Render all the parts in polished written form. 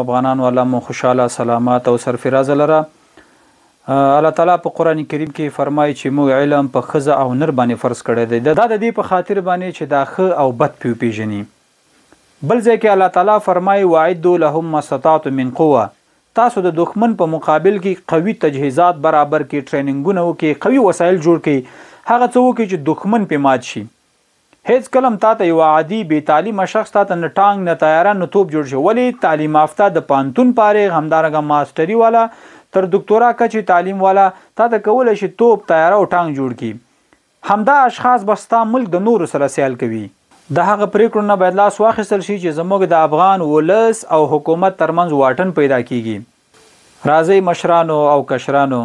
افغانان والا مو خوشاله سلامات او سرفراز لره. الله تعالی په قران کریم کې فرمایي چې موږ علم په ښځه او نر باندې فرض کړی دی. دا د دې په خاطر باندې چې دا ښه او بد پیژني. بل ځای کې الله تعالی فرمایي وعدوا لهم ما استطعتم من قوه. تاسو د دښمن په مقابل کې قوي تجهیزات برابر کې ټریننګونه وکړي، قوي وسایل جوړ کړي، هغه څه وکړي چې دښمن په مات شي. هیڅ کلم تاته یو عادي بې تعلیمه شخص تاته نه ټانګ نه طیاره نه توپ جوړ شي. ولې تعلیم یافته د پانتون فارغ همدارنګه ماسټري والا تر دکتورا کچې تعلیم والا تاته کولی شي توپ طیاره او ټانګ جوړ کړي. همدا اشخاص به ستا ملک د نورو سره سیال کوي. د هغه پریکړو نه باید لاس واخیستل شي چې زموږ د افغان ولس او حکومت ترمنځ واټن پیدا کیږي. راځئ مشرانو او کشرانو،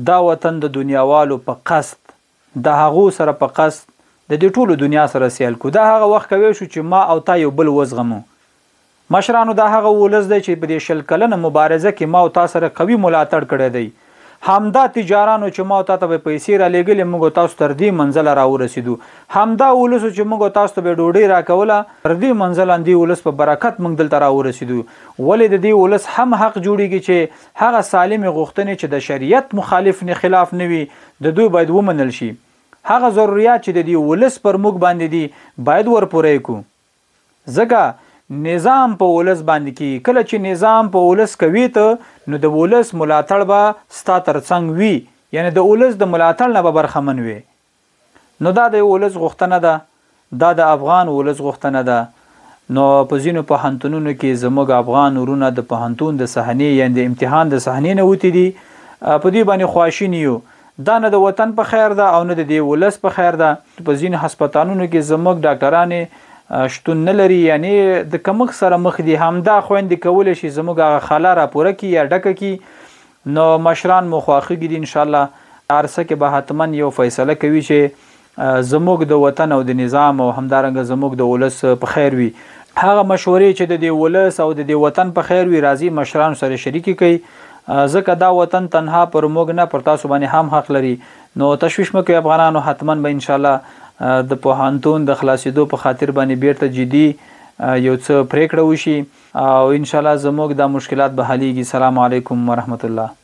دا وطن د دنیاوالو په قصد د هغو سره په قصد د دې ټولو دنیا سره سیال کو. دا هغه وخت کوي شو چې ما او تا یو بل وزغمو. مشرانو دا هغه ولس دی چې په دې 20 کلنه مبارزه کې ما او تا سره قوي ملاتړ کړی دی. همدا تجارانو چې ما او تا ته پیسې را لېږلې موږ تاسو تر دې منزل را ورسېدو. همدا ولس چې موږ تاسو ته ډوډۍ راکوله تر دې منزل اندې ولس په برکت موږ دلته را ورسېدو. ولې د دې ولس هم حق جوړیږي چې هغه سالم غوښتنې چې د شریعت مخالف نه خلاف نه وي د دوی باید ومنل شي. هغه ضرورت چې د دې ولس پر موږ باندې دي باید ورپورې کو. ځکه نظام په ولس باندې کی کله چې نظام په ولس کوي ته نو د ولس ملاتړ به ستا ترڅنګ وي، یعنی د ولس د ملاتړ نه به برخمن وي. نو دا د ولس غوښتنه ده، دا د افغان ولس غوښتنه ده. نو په ځینو پوهنتونونو کې زموږ افغان ورونه د پوهنتون د صحنې یعنی د امتحان د صحنې نه وتی دي، په دې باندې خواشینی یو. دا نه د وطن په خیر ده او نه د دې ولس په خیر ده. په ځینو هسپتالونو کې زموږ ډاکټرانې شتون نه لري، یعنی د کمښت سره مخ دي. همدا خويندې کولی شي زموږ هغه خاله را پوره کړي یا ډکه کړي. نو مشران مو خواخوږي دي انشاءالله عرصه کې به حتما یو فیصله کوي چې زموږ د وطن او د نظام او همدارنګه زموږ د ولس په خیر وي. هغه مشورې چې د دې ولس او د دې وطن په خیر وي راځي مشران سره شریکي کوي. ځکه دا وطن تنها پر موږ نه پر تاسو باندې هم حق لري. نو تشویش مکوئ افغانانو، حتما به انشاءالله د پوهنتون د خلاصېدو په خاطر باندې بیرته جدي یو څه پریکړه وشي او انشاءالله زموږ د مشکلات به حلیږي. السلام علیکم ورحمت الله.